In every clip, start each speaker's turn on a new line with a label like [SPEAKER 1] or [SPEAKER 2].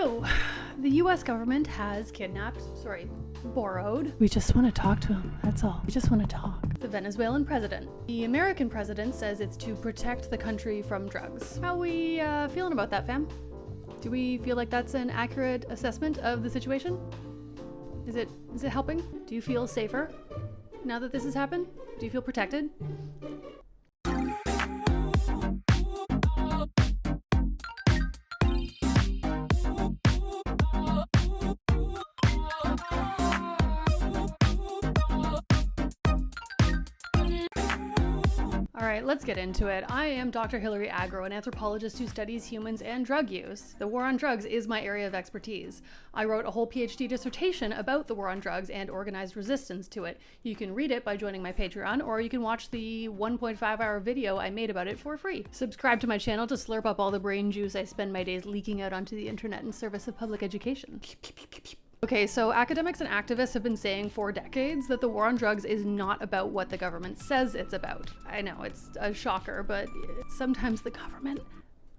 [SPEAKER 1] So, the US government has borrowed. We just want to talk to him, that's all. We just want to talk. The Venezuelan president. The American president says it's to protect the country from drugs. How we feeling about that, fam? Do we feel like that's an accurate assessment of the situation? Is it helping? Do you feel safer now that this has happened? Do you feel protected? Alright, let's get into it. I am Dr. Hilary Agro, an anthropologist who studies humans and drug use. The war on drugs is my area of expertise. I wrote a whole PhD dissertation about the war on drugs and organized resistance to it. You can read it by joining my Patreon, or you can watch the 1.5-hour video I made about it for free. Subscribe to my channel to slurp up all the brain juice I spend my days leaking out onto the internet in service of public education. Okay, so academics and activists have been saying for decades that the war on drugs is not about what the government says it's about. I know, it's a shocker, but sometimes the government,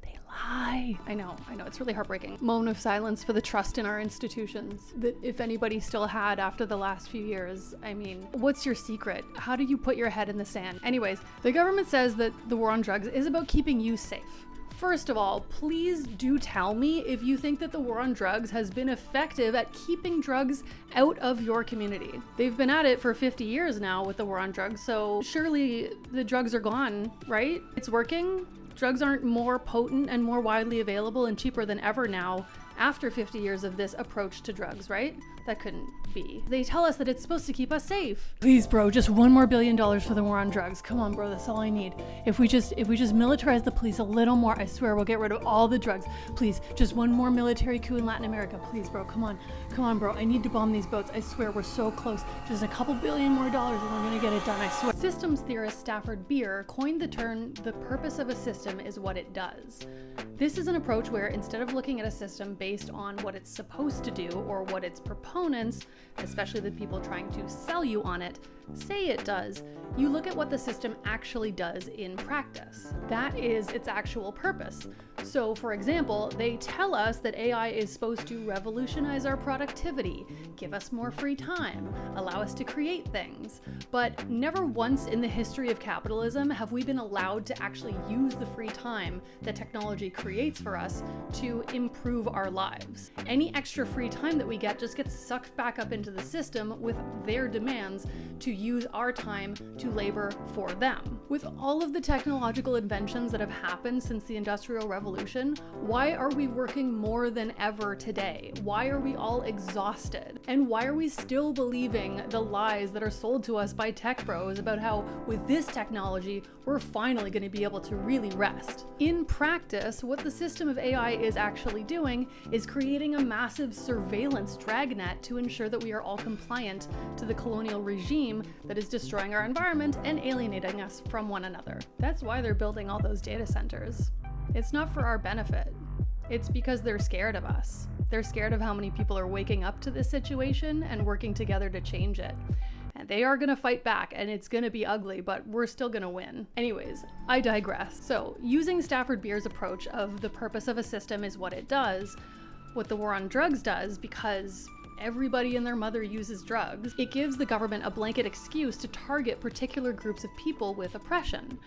[SPEAKER 1] they lie. I know, it's really heartbreaking. Moan of silence for the trust in our institutions that if anybody still had after the last few years. I mean, what's your secret? How do you put your head in the sand? Anyways, the government says that the war on drugs is about keeping you safe. First of all, please do tell me if you think that the war on drugs has been effective at keeping drugs out of your community. They've been at it for 50 years now with the war on drugs, so surely the drugs are gone, right? It's working. Drugs aren't more potent and more widely available and cheaper than ever now after 50 years of this approach to drugs, right? That couldn't be. They tell us that it's supposed to keep us safe. Please, bro, just $1 more billion for the war on drugs. Come on, bro, that's all I need. If we just militarize the police a little more, I swear we'll get rid of all the drugs. Please, just one more military coup in Latin America. Please, bro, come on, bro. I need to bomb these boats. I swear we're so close. Just a couple billion more dollars and we're gonna get it done, I swear. Systems theorist Stafford Beer coined the term, the purpose of a system is what it does. This is an approach where instead of looking at a system based on what it's supposed to do or what its proponents, especially the people trying to sell you on it, say it does, you look at what the system actually does in practice. That is its actual purpose. So, for example, they tell us that AI is supposed to revolutionize our productivity, give us more free time, allow us to create things. But never once in the history of capitalism have we been allowed to actually use the free time that technology creates for us to improve our lives. Any extra free time that we get just gets sucked back up into the system with their demands to use our time to labor for them. With all of the technological inventions that have happened since the Industrial Revolution, why are we working more than ever today? Why are we all exhausted? And why are we still believing the lies that are sold to us by tech bros about how with this technology, we're finally going to be able to really rest? In practice, what the system of AI is actually doing is creating a massive surveillance dragnet to ensure that we are all compliant to the colonial regime that is destroying our environment and alienating us from one another. That's why they're building all those data centers. It's not for our benefit. It's because they're scared of us. They're scared of how many people are waking up to this situation and working together to change it. And they are gonna fight back, and it's gonna be ugly, but we're still gonna win. Anyways, I digress. So, using Stafford Beer's approach of the purpose of a system is what it does, what the war on drugs does, because everybody and their mother uses drugs, it gives the government a blanket excuse to target particular groups of people with oppression.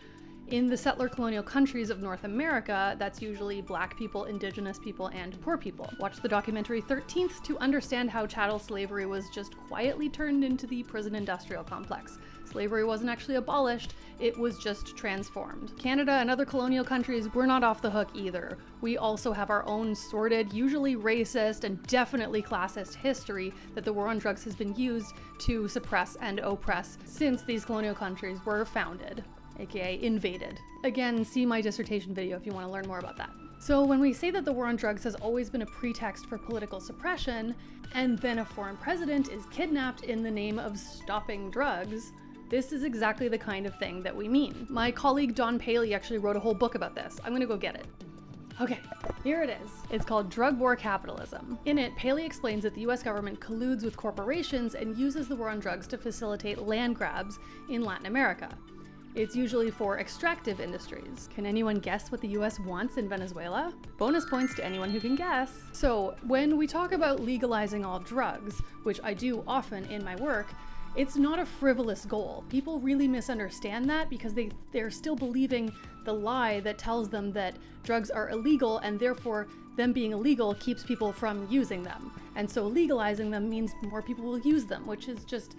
[SPEAKER 1] In the settler colonial countries of North America, that's usually Black people, Indigenous people, and poor people. Watch the documentary 13th to understand how chattel slavery was just quietly turned into the prison industrial complex. Slavery wasn't actually abolished, it was just transformed. Canada and other colonial countries were not off the hook either. We also have our own sordid, usually racist, and definitely classist history that the war on drugs has been used to suppress and oppress since these colonial countries were founded, aka invaded. Again, see my dissertation video if you want to learn more about that. So when we say that the war on drugs has always been a pretext for political suppression, and then a foreign president is kidnapped in the name of stopping drugs, this is exactly the kind of thing that we mean. My colleague Don Paley actually wrote a whole book about this. I'm gonna go get it. Okay, here it is. It's called Drug War Capitalism. In it, Paley explains that the US government colludes with corporations and uses the war on drugs to facilitate land grabs in Latin America. It's usually for extractive industries. Can anyone guess what the US wants in Venezuela? Bonus points to anyone who can guess. So when we talk about legalizing all drugs, which I do often in my work, it's not a frivolous goal. People really misunderstand that because they're still believing the lie that tells them that drugs are illegal and therefore them being illegal keeps people from using them. And so legalizing them means more people will use them, which is just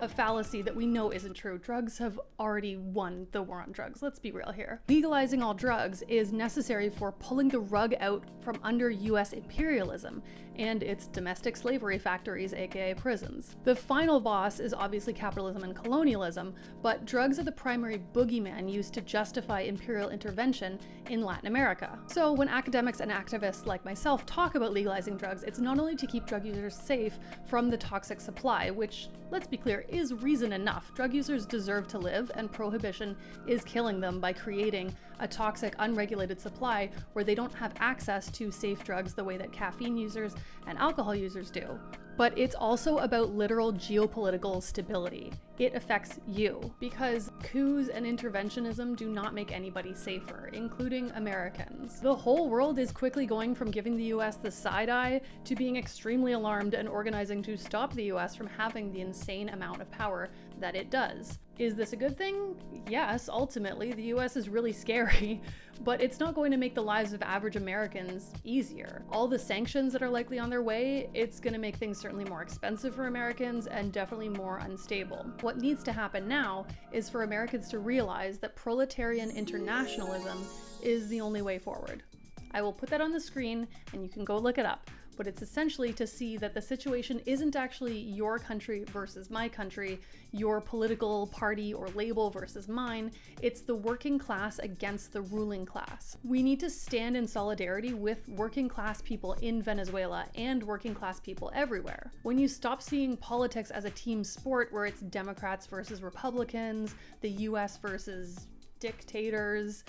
[SPEAKER 1] a fallacy that we know isn't true. Drugs have already won the war on drugs. Let's be real here. Legalizing all drugs is necessary for pulling the rug out from under US imperialism and its domestic slavery factories, aka prisons. The final boss is obviously capitalism and colonialism, but drugs are the primary boogeyman used to justify imperial intervention in Latin America. So when academics and activists like myself talk about legalizing drugs, it's not only to keep drug users safe from the toxic supply, which, let's be clear, is reason enough. Drug users deserve to live, and prohibition is killing them by creating a toxic, unregulated supply where they don't have access to safe drugs the way that caffeine users and alcohol users do. But it's also about literal geopolitical stability. It affects you, because coups and interventionism do not make anybody safer, including Americans. The whole world is quickly going from giving the US the side eye to being extremely alarmed and organizing to stop the US from having the insane amount of power that it does. Is this a good thing? Yes, ultimately. The US is really scary, but it's not going to make the lives of average Americans easier. All the sanctions that are likely on their way, it's going to make things certainly more expensive for Americans and definitely more unstable. What needs to happen now is for Americans to realize that proletarian internationalism is the only way forward. I will put that on the screen and you can go look it up. But it's essentially to see that the situation isn't actually your country versus my country, your political party or label versus mine. It's the working class against the ruling class. We need to stand in solidarity with working class people in Venezuela and working class people everywhere. When you stop seeing politics as a team sport where it's Democrats versus Republicans, the US versus dictators,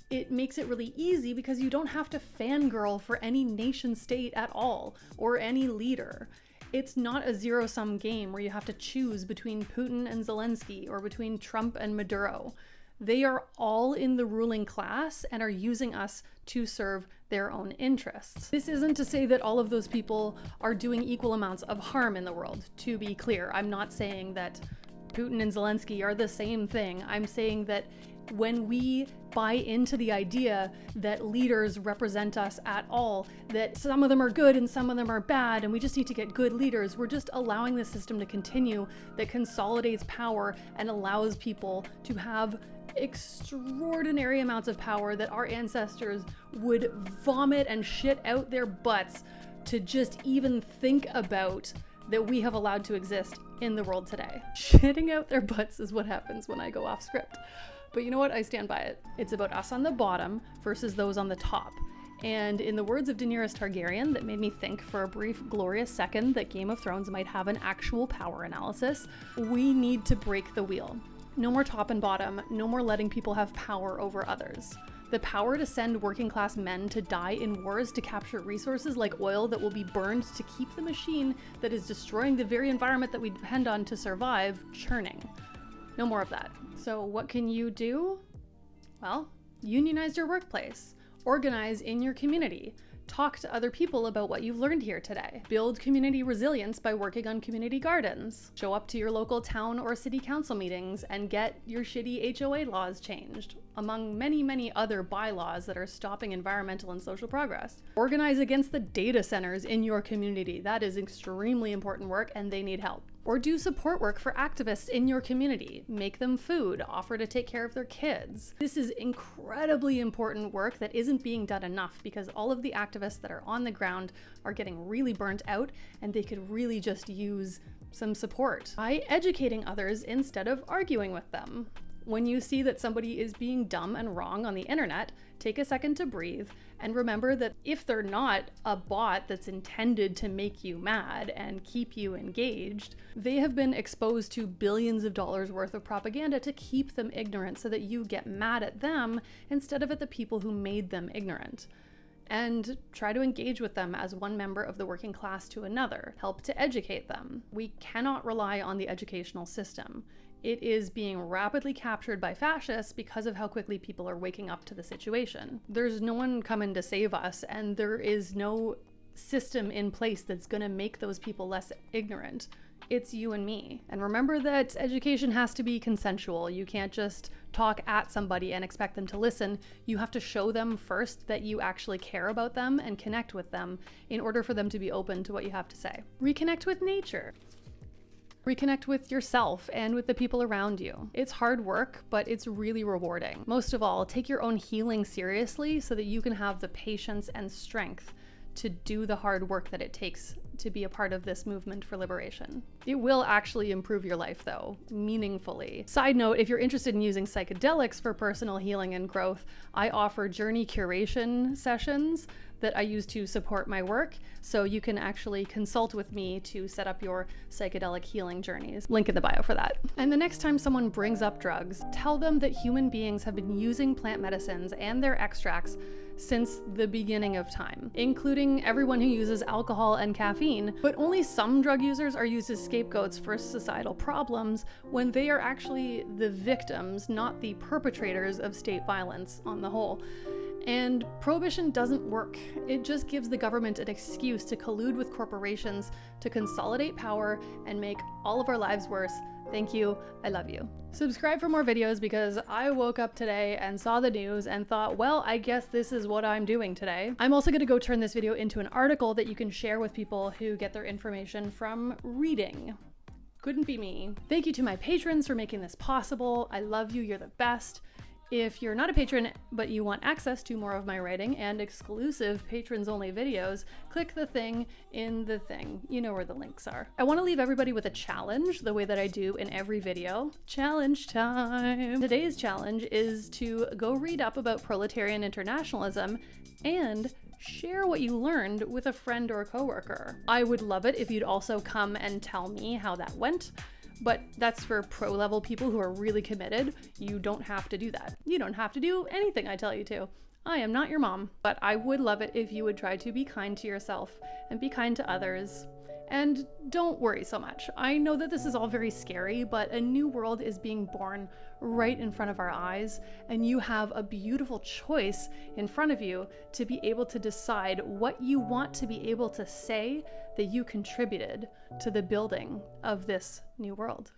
[SPEAKER 1] it makes it really easy because you don't have to fangirl for any nation state at all, or any leader. It's not a zero-sum game where you have to choose between Putin and Zelensky or between Trump and Maduro. They are all in the ruling class and are using us to serve their own interests. This isn't to say that all of those people are doing equal amounts of harm in the world. To be clear, I'm not saying that Putin and Zelensky are the same thing. I'm saying that when we buy into the idea that leaders represent us at all, that some of them are good and some of them are bad, and we just need to get good leaders, we're just allowing the system to continue that consolidates power and allows people to have extraordinary amounts of power that our ancestors would vomit and shit out their butts to just even think about, that we have allowed to exist in the world today. Shitting out their butts is what happens when I go off script. But you know what? I stand by it. It's about us on the bottom versus those on the top. And in the words of Daenerys Targaryen, that made me think for a brief, glorious second that Game of Thrones might have an actual power analysis, we need to break the wheel. No more top and bottom, no more letting people have power over others. The power to send working class men to die in wars to capture resources like oil that will be burned to keep the machine that is destroying the very environment that we depend on to survive churning. No more of that. So what can you do? Well, unionize your workplace, organize in your community, talk to other people about what you've learned here today, build community resilience by working on community gardens, show up to your local town or city council meetings and get your shitty HOA laws changed, among many, many other bylaws that are stopping environmental and social progress. Organize against the data centers in your community. That is extremely important work and they need help. Or do support work for activists in your community. Make them food, offer to take care of their kids. This is incredibly important work that isn't being done enough because all of the activists that are on the ground are getting really burnt out and they could really just use some support by educating others instead of arguing with them. When you see that somebody is being dumb and wrong on the internet, take a second to breathe and remember that if they're not a bot that's intended to make you mad and keep you engaged, they have been exposed to billions of dollars worth of propaganda to keep them ignorant so that you get mad at them instead of at the people who made them ignorant. And try to engage with them as one member of the working class to another. Help to educate them. We cannot rely on the educational system. It is being rapidly captured by fascists because of how quickly people are waking up to the situation. There's no one coming to save us, and there is no system in place that's going to make those people less ignorant. It's you and me. And remember that education has to be consensual. You can't just talk at somebody and expect them to listen. You have to show them first that you actually care about them and connect with them in order for them to be open to what you have to say. Reconnect with nature. Reconnect with yourself and with the people around you. It's hard work, but it's really rewarding. Most of all, take your own healing seriously so that you can have the patience and strength to do the hard work that it takes to be a part of this movement for liberation. It will actually improve your life though, meaningfully. Side note, if you're interested in using psychedelics for personal healing and growth, I offer journey curation sessions that I use to support my work, so you can actually consult with me to set up your psychedelic healing journeys. Link in the bio for that. And the next time someone brings up drugs, tell them that human beings have been using plant medicines and their extracts since the beginning of time, including everyone who uses alcohol and caffeine, but only some drug users are used as scapegoats for societal problems when they are actually the victims, not the perpetrators of state violence on the whole. And prohibition doesn't work. It just gives the government an excuse to collude with corporations to consolidate power and make all of our lives worse. Thank you. I love you. Subscribe for more videos because I woke up today and saw the news and thought, well, I guess this is what I'm doing today. I'm also going to go turn this video into an article that you can share with people who get their information from reading. Couldn't be me. Thank you to my patrons for making this possible. I love you. You're the best. If you're not a patron, but you want access to more of my writing and exclusive patrons-only videos, click the thing in the thing. You know where the links are. I want to leave everybody with a challenge, the way that I do in every video. Challenge time! Today's challenge is to go read up about proletarian internationalism and share what you learned with a friend or coworker. I would love it if you'd also come and tell me how that went. But that's for pro-level people who are really committed. You don't have to do that. You don't have to do anything I tell you to. I am not your mom, but I would love it if you would try to be kind to yourself and be kind to others. And don't worry so much. I know that this is all very scary, but a new world is being born right in front of our eyes, and you have a beautiful choice in front of you to be able to decide what you want to be able to say that you contributed to the building of this new world.